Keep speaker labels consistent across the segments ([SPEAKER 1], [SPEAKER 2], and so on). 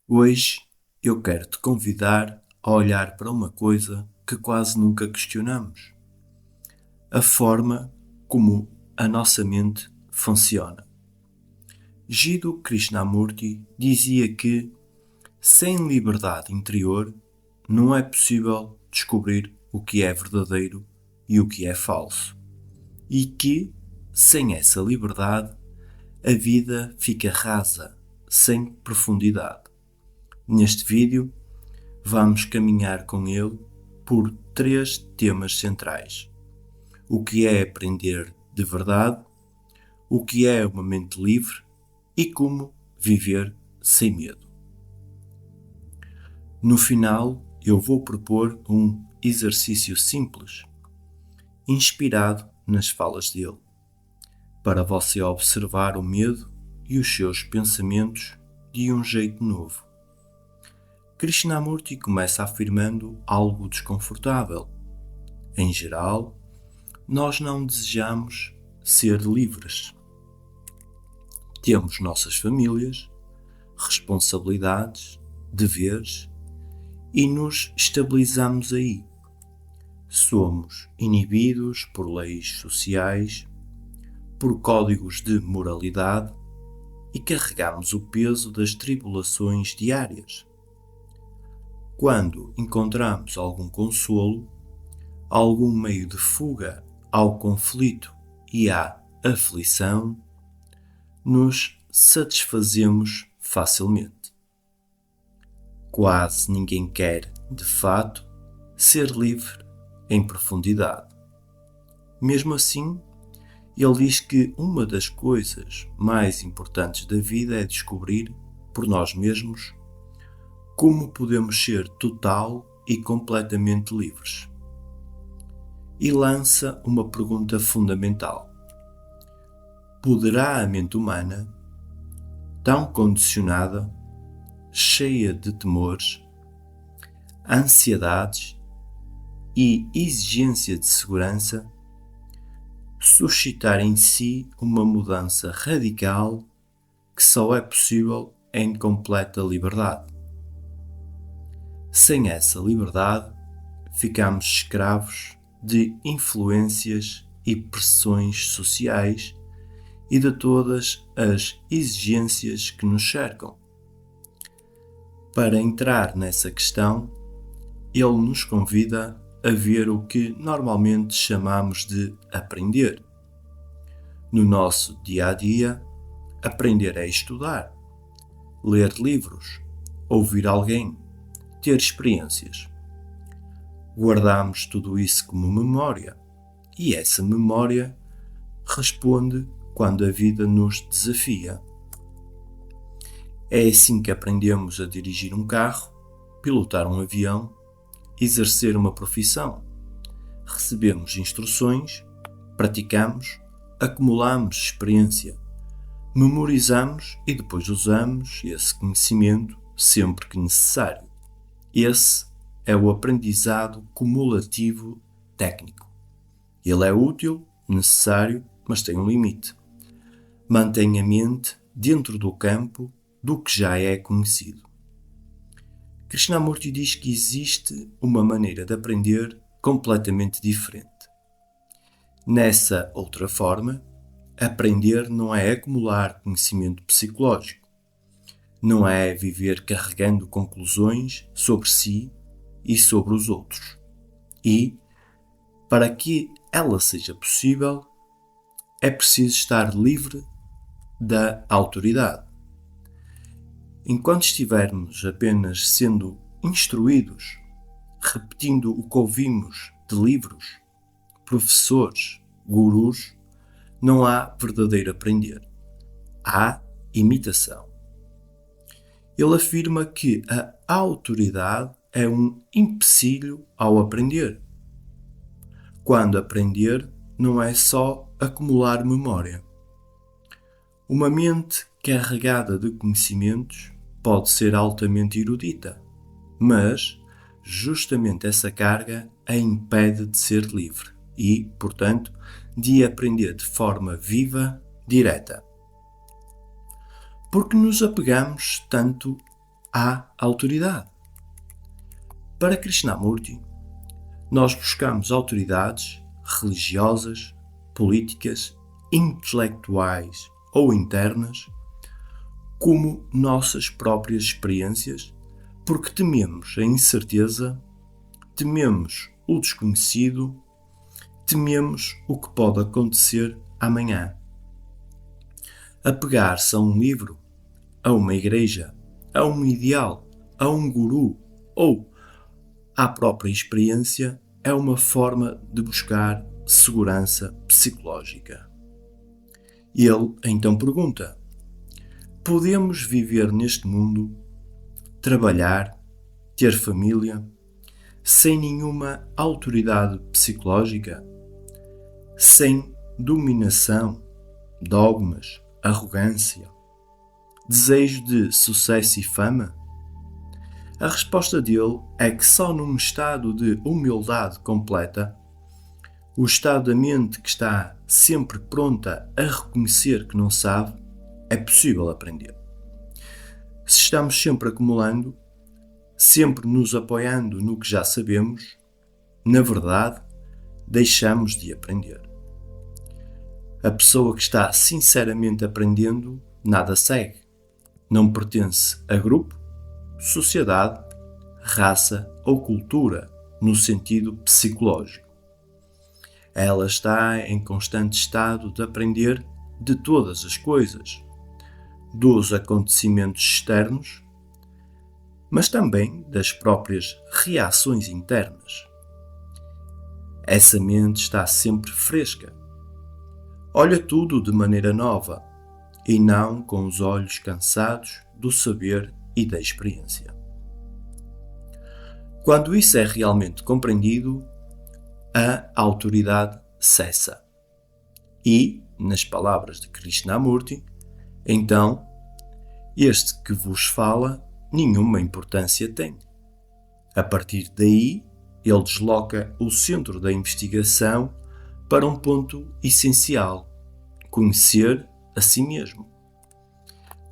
[SPEAKER 1] Hoje eu quero te convidar a olhar para uma coisa que quase nunca questionamos: a forma como a nossa mente funciona. Jiddu Krishnamurti dizia que, sem liberdade interior, não é possível descobrir o que é verdadeiro e o que é falso, e que, sem essa liberdade, a vida fica rasa, sem profundidade. Neste vídeo, vamos caminhar com ele por três temas centrais: o que é aprender de verdade, o que é uma mente livre e como viver sem medo. No final, eu vou propor um exercício simples, inspirado nas falas dele, para você observar o medo e os seus pensamentos de um jeito novo. Krishnamurti começa afirmando algo desconfortável. Em geral, nós não desejamos ser livres. Temos nossas famílias, responsabilidades, deveres e nos estabilizamos aí. Somos inibidos por leis sociais, por códigos de moralidade e carregamos o peso das tribulações diárias. Quando encontramos algum consolo, algum meio de fuga ao conflito e à aflição, nos satisfazemos facilmente. Quase ninguém quer, de fato, ser livre em profundidade. Mesmo assim, ele diz que uma das coisas mais importantes da vida é descobrir, por nós mesmos, como podemos ser total e completamente livres. E lança uma pergunta fundamental: poderá a mente humana, tão condicionada, cheia de temores, ansiedades e exigência de segurança, suscitar em si uma mudança radical que só é possível em completa liberdade? Sem essa liberdade, ficamos escravos de influências e pressões sociais e de todas as exigências que nos cercam. Para entrar nessa questão, ele nos convida a ver o que normalmente chamamos de aprender. No nosso dia a dia, aprender é estudar, ler livros, ouvir alguém, ter experiências. Guardamos tudo isso como memória, e essa memória responde quando a vida nos desafia. É assim que aprendemos a dirigir um carro, pilotar um avião, exercer uma profissão. Recebemos instruções, praticamos, acumulamos experiência, memorizamos e depois usamos esse conhecimento sempre que necessário. Esse é o aprendizado cumulativo técnico. Ele é útil, necessário, mas tem um limite. Mantém a mente dentro do campo do que já é conhecido. Krishnamurti diz que existe uma maneira de aprender completamente diferente. Nessa outra forma, aprender não é acumular conhecimento psicológico, não é viver carregando conclusões sobre si e sobre os outros. E, para que ela seja possível, é preciso estar livre da autoridade. Enquanto estivermos apenas sendo instruídos, repetindo o que ouvimos de livros, professores, gurus, não há verdadeiro aprender. Há imitação. Ele afirma que a autoridade é um empecilho ao aprender. Quando aprender não é só acumular memória. Uma mente carregada de conhecimentos pode ser altamente erudita, mas justamente essa carga a impede de ser livre e, portanto, de aprender de forma viva, direta. Porque nos apegamos tanto há autoridade. Para Krishnamurti, nós buscamos autoridades religiosas, políticas, intelectuais ou internas como nossas próprias experiências, porque tememos a incerteza, tememos o desconhecido, tememos o que pode acontecer amanhã. Apegar-se a um livro, a uma igreja, a um ideal, a um guru ou à própria experiência é uma forma de buscar segurança psicológica. Ele então pergunta: podemos viver neste mundo, trabalhar, ter família, sem nenhuma autoridade psicológica, sem dominação, dogmas, arrogância, desejo de sucesso e fama? A resposta dele é que só num estado de humildade completa, o estado da mente que está sempre pronta a reconhecer que não sabe, é possível aprender. Se estamos sempre acumulando, sempre nos apoiando no que já sabemos, na verdade, deixamos de aprender. A pessoa que está sinceramente aprendendo nada segue. Não pertence a grupo, sociedade, raça ou cultura no sentido psicológico. Ela está em constante estado de aprender de todas as coisas, dos acontecimentos externos, mas também das próprias reações internas. Essa mente está sempre fresca. Olha tudo de maneira nova e não com os olhos cansados do saber e da experiência. Quando isso é realmente compreendido, a autoridade cessa. E, nas palavras de Krishnamurti, então, este que vos fala nenhuma importância tem. A partir daí, ele desloca o centro da investigação para um ponto essencial: conhecer a si mesmo.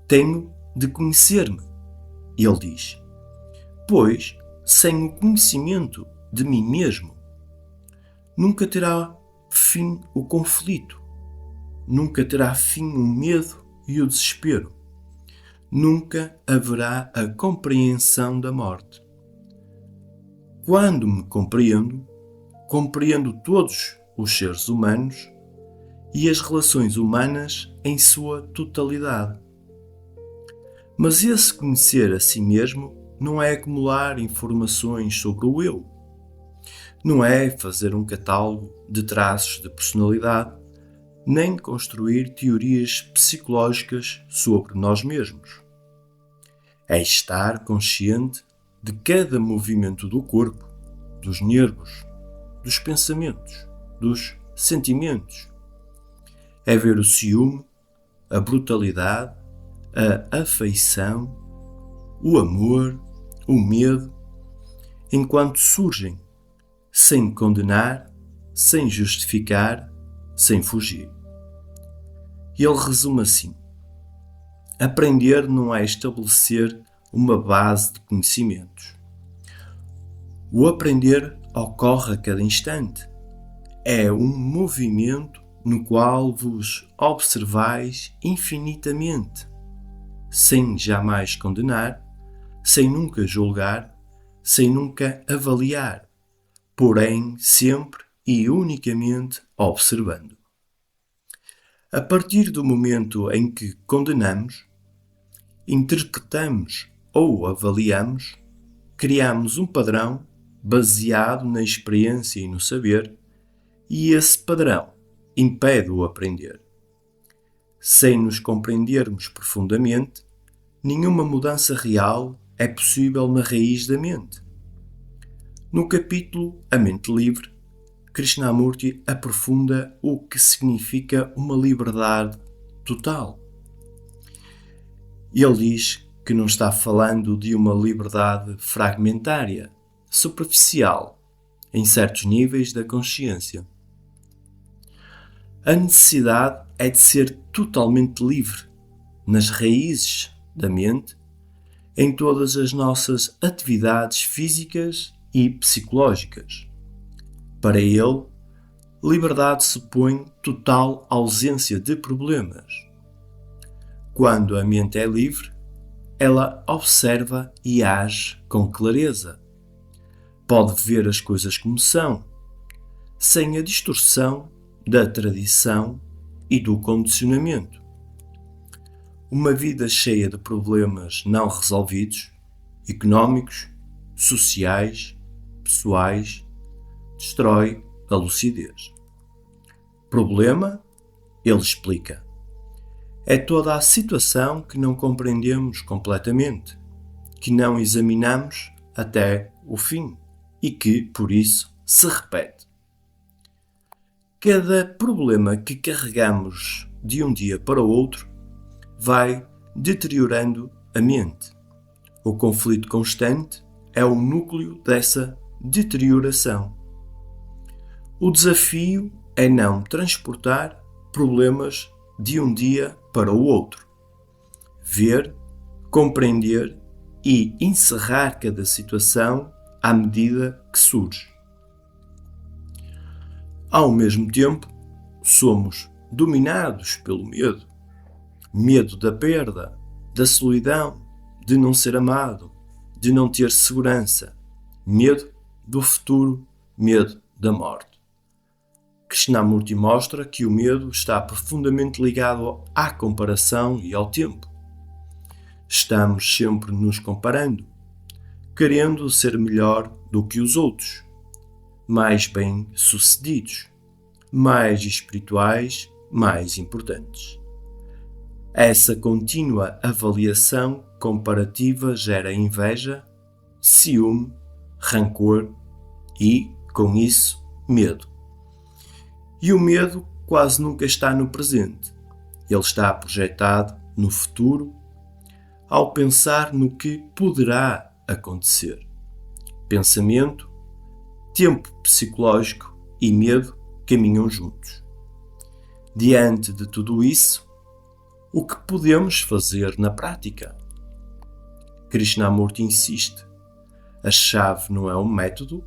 [SPEAKER 1] Tenho de conhecer-me, ele diz, pois, sem o conhecimento de mim mesmo, nunca terá fim o conflito, nunca terá fim o medo e o desespero, nunca haverá a compreensão da morte. Quando me compreendo, compreendo todos os seres humanos e as relações humanas em sua totalidade. Mas esse conhecer a si mesmo não é acumular informações sobre o eu. Não é fazer um catálogo de traços de personalidade, nem construir teorias psicológicas sobre nós mesmos. É estar consciente de cada movimento do corpo, dos nervos, dos pensamentos, dos sentimentos. É ver o ciúme, a brutalidade, a afeição, o amor, o medo, enquanto surgem, sem condenar, sem justificar, sem fugir. E ele resume assim: aprender não é estabelecer uma base de conhecimentos. O aprender ocorre a cada instante. É um movimento no qual vos observais infinitamente, sem jamais condenar, sem nunca julgar, sem nunca avaliar, porém sempre e unicamente observando. A partir do momento em que condenamos, interpretamos ou avaliamos, criamos um padrão baseado na experiência e no saber, e esse padrão impede o aprender. Sem nos compreendermos profundamente, nenhuma mudança real é possível na raiz da mente. No capítulo A Mente Livre, Krishnamurti aprofunda o que significa uma liberdade total. Ele diz que não está falando de uma liberdade fragmentária, superficial, em certos níveis da consciência. A necessidade é de ser totalmente livre, nas raízes da mente, em todas as nossas atividades físicas e psicológicas. Para ele, liberdade supõe total ausência de problemas. Quando a mente é livre, ela observa e age com clareza. Pode ver as coisas como são, sem a distorção da tradição e do condicionamento. Uma vida cheia de problemas não resolvidos, económicos, sociais, pessoais, destrói a lucidez. Problema, ele explica, é toda a situação que não compreendemos completamente, que não examinamos até o fim e que, por isso, se repete. Cada problema que carregamos de um dia para o outro vai deteriorando a mente. O conflito constante é o núcleo dessa deterioração. O desafio é não transportar problemas de um dia para o outro. Ver, compreender e encerrar cada situação à medida que surge. Ao mesmo tempo, somos dominados pelo medo. Medo da perda, da solidão, de não ser amado, de não ter segurança. Medo do futuro, medo da morte. Krishnamurti mostra que o medo está profundamente ligado à comparação e ao tempo. Estamos sempre nos comparando, querendo ser melhor do que os outros, mais bem-sucedidos, mais espirituais, mais importantes. Essa contínua avaliação comparativa gera inveja, ciúme, rancor e, com isso, medo. E o medo quase nunca está no presente. Ele está projetado no futuro ao pensar no que poderá acontecer. Pensamento, tempo psicológico e medo caminham juntos. Diante de tudo isso, o que podemos fazer na prática? Krishnamurti insiste. A chave não é um método,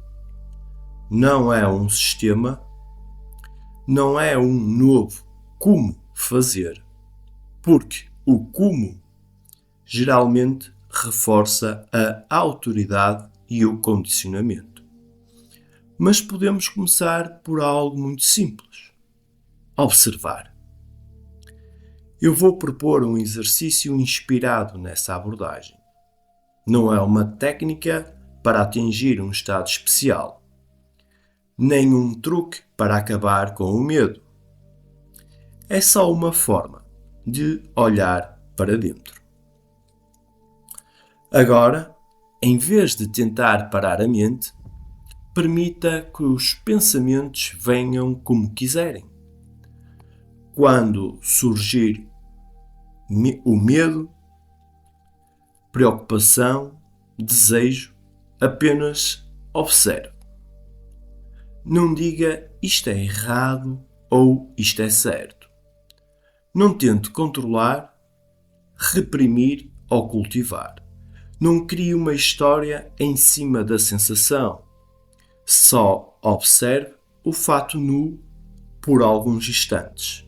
[SPEAKER 1] não é um sistema, não é um novo como fazer, porque o como geralmente reforça a autoridade e o condicionamento. Mas podemos começar por algo muito simples. Observar. Eu vou propor um exercício inspirado nessa abordagem. Não é uma técnica para atingir um estado especial, nem um truque para acabar com o medo. É só uma forma de olhar para dentro. Agora, em vez de tentar parar a mente, permita que os pensamentos venham como quiserem. Quando surgir o medo, preocupação, desejo, apenas observe. Não diga isto é errado ou isto é certo. Não tente controlar, reprimir ou cultivar. Não crie uma história em cima da sensação. Só observe o fato nu por alguns instantes.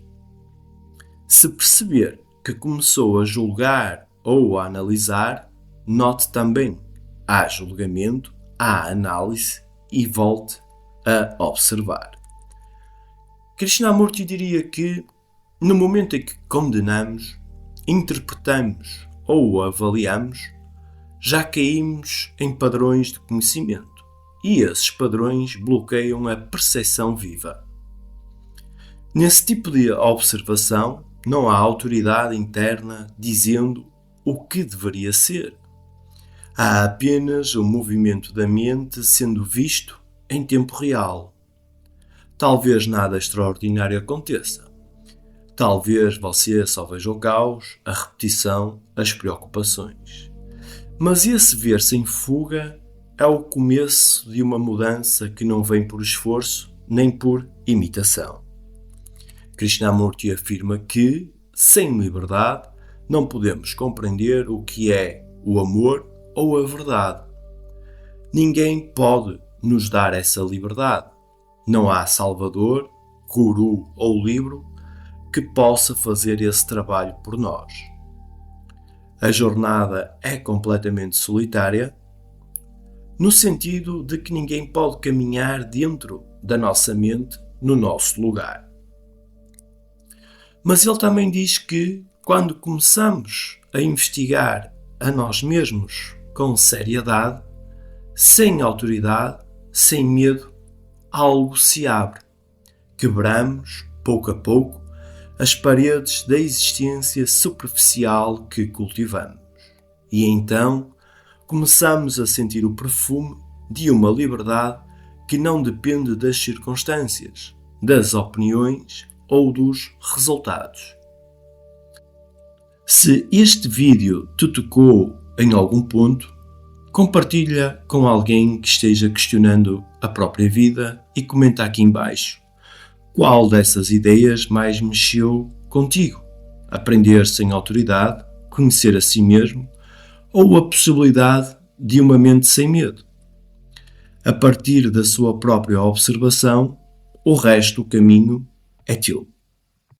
[SPEAKER 1] Se perceber que começou a julgar ou a analisar, note também. Há julgamento, há análise e volte a observar. Krishnamurti diria que, no momento em que condenamos, interpretamos ou avaliamos, já caímos em padrões de conhecimento e esses padrões bloqueiam a percepção viva. Nesse tipo de observação, não há autoridade interna dizendo o que deveria ser. Há apenas o movimento da mente sendo visto em tempo real. Talvez nada extraordinário aconteça. Talvez você só veja o caos, a repetição, as preocupações. Mas esse ver sem fuga é o começo de uma mudança que não vem por esforço nem por imitação. Krishnamurti afirma que, sem liberdade, não podemos compreender o que é o amor ou a verdade. Ninguém pode nos dar essa liberdade. Não há salvador, guru ou livro que possa fazer esse trabalho por nós. A jornada é completamente solitária, no sentido de que ninguém pode caminhar dentro da nossa mente no nosso lugar. Mas ele também diz que, quando começamos a investigar a nós mesmos com seriedade, sem autoridade, sem medo, algo se abre. Quebramos, pouco a pouco, as paredes da existência superficial que cultivamos. E então começamos a sentir o perfume de uma liberdade que não depende das circunstâncias, das opiniões ou dos resultados. Se este vídeo te tocou em algum ponto, compartilha com alguém que esteja questionando a própria vida e comenta aqui em baixo qual dessas ideias mais mexeu contigo. Aprender sem autoridade, conhecer a si mesmo ou a possibilidade de uma mente sem medo. A partir da sua própria observação, o resto do caminho é teu.